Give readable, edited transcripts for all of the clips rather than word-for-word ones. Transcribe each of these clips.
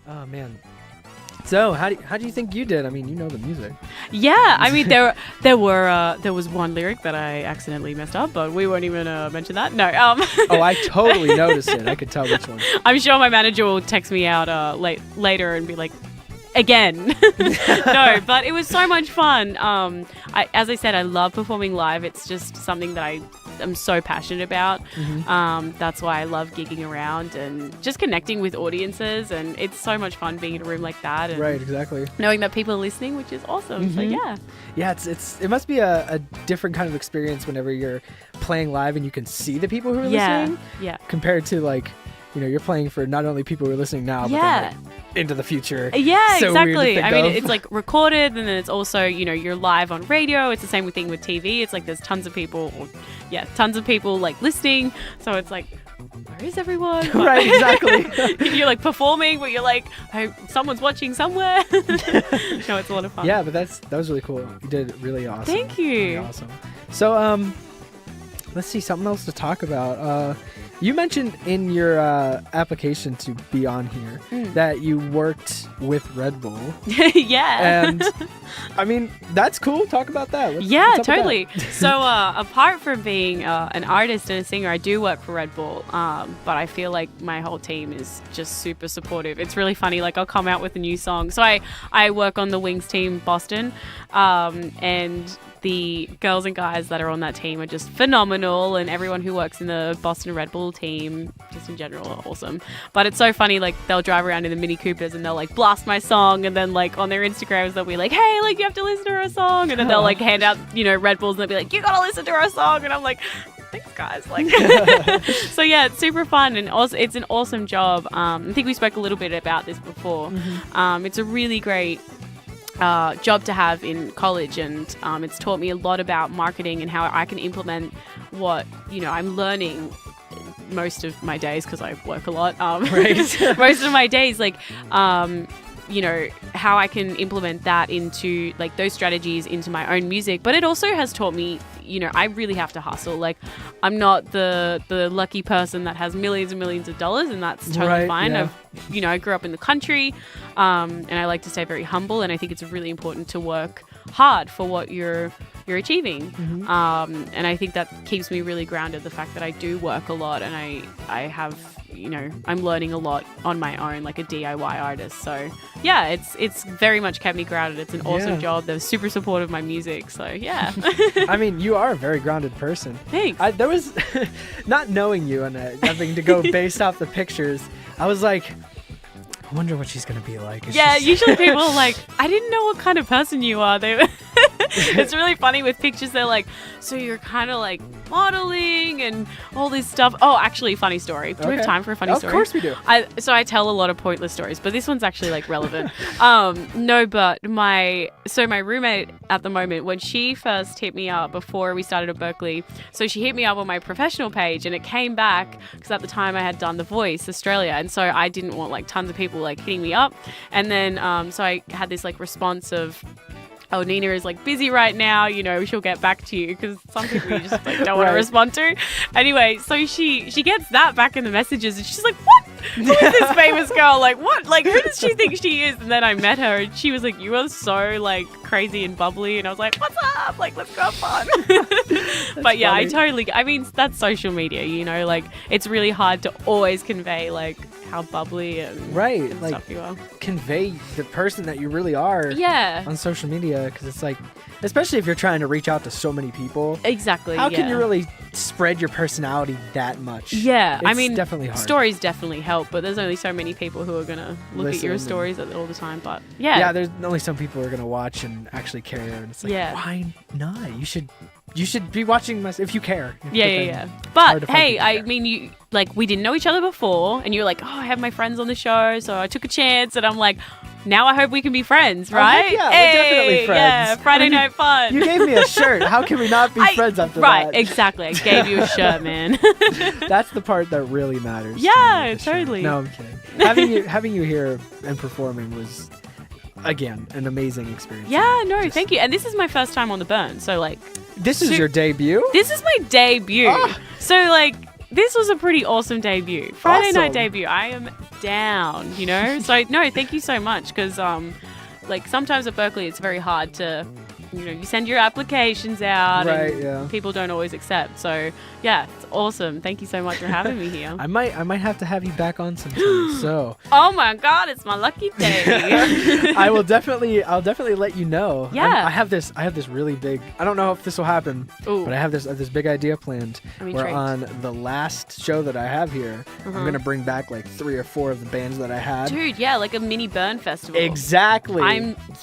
Oh man. So how do you think you did? I mean, you know the music. Yeah, I mean there was one lyric that I accidentally messed up, but we won't even mention that. No. Oh, I totally noticed it. I could tell which one. I'm sure my manager will text me out later and be like, again. No, but it was so much fun. As I said, I love performing live. It's just something that I'm so passionate about. That's why I love gigging around and just connecting with audiences, and it's so much fun being in a room like that and right, exactly. knowing that people are listening, which is awesome. So yeah, it must be a different kind of experience whenever you're playing live and you can see the people who are listening, compared to like, you know, you're playing for not only people who are listening now, but then, like, into the future. Yeah, so exactly. I mean, it's like recorded, and then it's also, you know, you're live on radio. It's the same thing with TV. It's like there's tons of people like listening. So it's like, where is everyone? Right, exactly. You're like performing, but you're like, oh, someone's watching somewhere. No, it's a lot of fun. Yeah, but that was really cool. You did really awesome. Thank you. Really awesome. So let's see, something else to talk about. You mentioned in your application to be on here that you worked with Red Bull. Yeah. And I mean, that's cool. Talk about that. What's totally. So apart from being an artist and a singer, I do work for Red Bull. But I feel like my whole team is just super supportive. It's really funny. Like I'll come out with a new song. So I work on the Wings team Boston, and the girls and guys that are on that team are just phenomenal, and everyone who works in the Boston Red Bull team just in general are awesome. But it's so funny, like they'll drive around in the Mini Coopers and they'll like blast my song, and then like on their Instagrams they'll be like, hey, like you have to listen to our song, and then they'll like hand out, you know, Red Bulls, and they'll be like, you gotta listen to our song, and I'm like, thanks guys. Like so yeah, it's super fun, and also it's an awesome job. I think we spoke a little bit about this before. It's a really great job to have in college, and it's taught me a lot about marketing and how I can implement what, you know, I'm learning most of my days, because I work a lot, most of my days, like you know, how I can implement that into like those strategies into my own music. But it also has taught me, you know, I really have to hustle. Like I'm not the lucky person that has millions and millions of dollars, and that's totally fine. Yeah. I grew up in the country, and I like to stay very humble, and I think it's really important to work hard for what you're achieving. And I think that keeps me really grounded, the fact that I do work a lot, and I have, you know, I'm learning a lot on my own, like a DIY artist. So yeah, it's very much kept me grounded. It's an awesome job. They're super supportive of my music. So yeah. I mean, you are a very grounded person. Thanks. There was not knowing you and having to go based off the pictures, I was like, I wonder what she's gonna be like. Usually people are like, I didn't know what kind of person you are. It's really funny with pictures. They're like, so you're kind of like modeling and all this stuff. Oh, actually, funny story. Do we have time for a funny story? Of course we do. I tell a lot of pointless stories, but this one's actually like relevant. No, but my roommate at the moment, when she first hit me up before we started at Berklee, so she hit me up on my professional page, and it came back because at the time I had done The Voice Australia, and so I didn't want like tons of people like hitting me up, and then so I had this like response of, oh, Nina is like busy right now, you know, she'll get back to you, because some people you just like don't want to respond to. Anyway, so she gets that back in the messages, and she's like, what? Who is this famous girl? Like, what? Like, who does she think she is? And then I met her, and she was like, you are so like crazy and bubbly, and I was like, what's up? Like, let's go have fun. But yeah, funny. I mean, that's social media, you know, like it's really hard to always convey like how bubbly and like stuff you are. Convey the person that you really are on social media, because it's like, especially if you're trying to reach out to so many people, how can you really spread your personality that much? I mean, definitely hard. Stories definitely help, but there's only so many people who are gonna look at your stories all the time. But there's only some people who are gonna watch and actually care, and it's like, why not? You should be watching if you care. But hey, I mean, we didn't know each other before, and you were like, oh, I have my friends on the show, so I took a chance, and I'm like, now I hope we can be friends, right? We're definitely friends. Yeah, Friday night fun. You gave me a shirt. How can we not be friends after that? Right, exactly. I gave you a shirt, man. That's the part that really matters. Yeah, totally. No, I'm kidding. Having you here and performing was, again, an amazing experience. Yeah, no, thank you. And this is my first time on the BIRN, so like... This is your debut? This is my debut. So like... this was a pretty awesome debut. Friday night Awesome. debut. I am down, you know? So, no, thank you so much because, like, sometimes at Berklee it's very hard to, you know, you send your applications out and people don't always accept. So, yeah, it's awesome. Thank you so much for having me here. I might have to have you back on sometime. So. Oh my God, it's my lucky day. I'll definitely let you know. Yeah. I have this really big. I don't know if this will happen, but I have this big idea planned. Where on the last show that I have here, I'm gonna bring back like 3 or 4 of the bands that I had. Dude, yeah, like a mini BIRN festival. Exactly.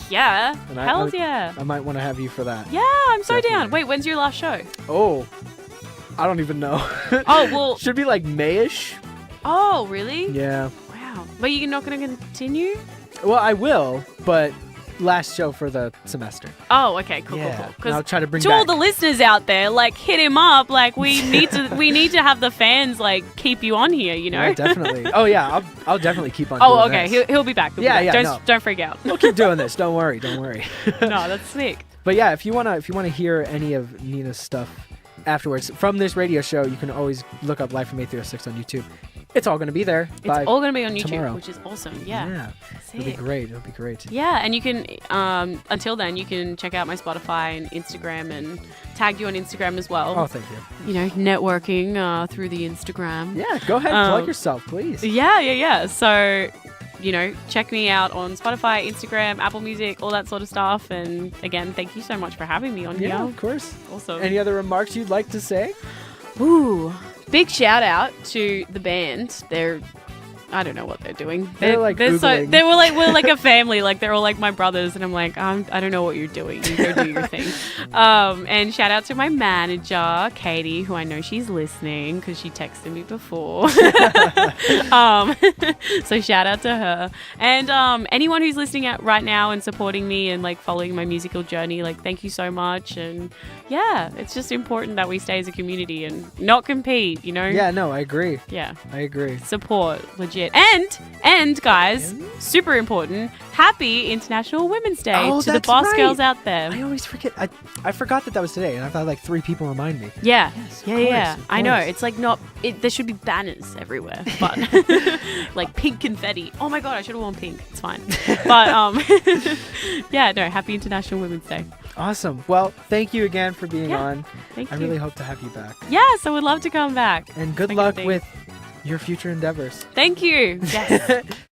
Yeah. And yeah. I might want to have you for that. Yeah, I'm so down. Wait, when's your last show? Oh, I don't even know. Oh, well. Should be like May-ish. Oh, really? Yeah. Wow. But you're not going to continue? Well, I will, but last show for the semester. Oh, okay, cool. And I'll try to bring to back all the listeners out there, like, hit him up. Like, we need to have the fans like keep you on here, you know? Yeah, definitely. Oh yeah, I'll definitely keep on. Oh, doing okay. this. He'll be back. He'll be back. Don't freak out. We'll keep doing this. Don't worry. No, that's sick. But yeah, if you wanna hear any of Nina's stuff afterwards from this radio show, you can always look up Live from A306 on YouTube. It's all going to be there. It's all going to be on YouTube, tomorrow. which is awesome. Yeah. It'll be great. It'll be great. Yeah, and you can, until then, you can check out my Spotify and Instagram and tag you on Instagram as well. Oh, thank you. You know, networking through the Instagram. Yeah, go ahead and plug yourself, please. Yeah. So, you know, check me out on Spotify, Instagram, Apple Music, all that sort of stuff. And again, thank you so much for having me on here. Yeah, of course. Awesome. Any other remarks you'd like to say? Ooh, big shout out to the band. I don't know what they're doing. They're like Googling. We're like a family. Like they're all like my brothers, and I'm like, I don't know what you're doing. You go do your thing. And shout out to my manager, Katie, who I know she's listening because she texted me before. So shout out to her and anyone who's listening out right now and supporting me and like following my musical journey. Like, thank you so much. And yeah, it's just important that we stay as a community and not compete. You know? Yeah, no, I agree. Yeah, I agree. Support, legit. And guys, super important, happy International Women's Day to the boss girls out there. I always forget. I forgot that was today, and I've had like 3 people remind me. Yeah. Yes, Yeah. of I know. course. It's like there should be banners everywhere, but like pink confetti. Oh my God, I should have worn pink. It's fine. But yeah, no, happy International Women's Day. Awesome. Well, thank you again for being on. Thank you. I really hope to have you back. Yes, I would love to come back. And good luck with your future endeavors. Thank you. Yes.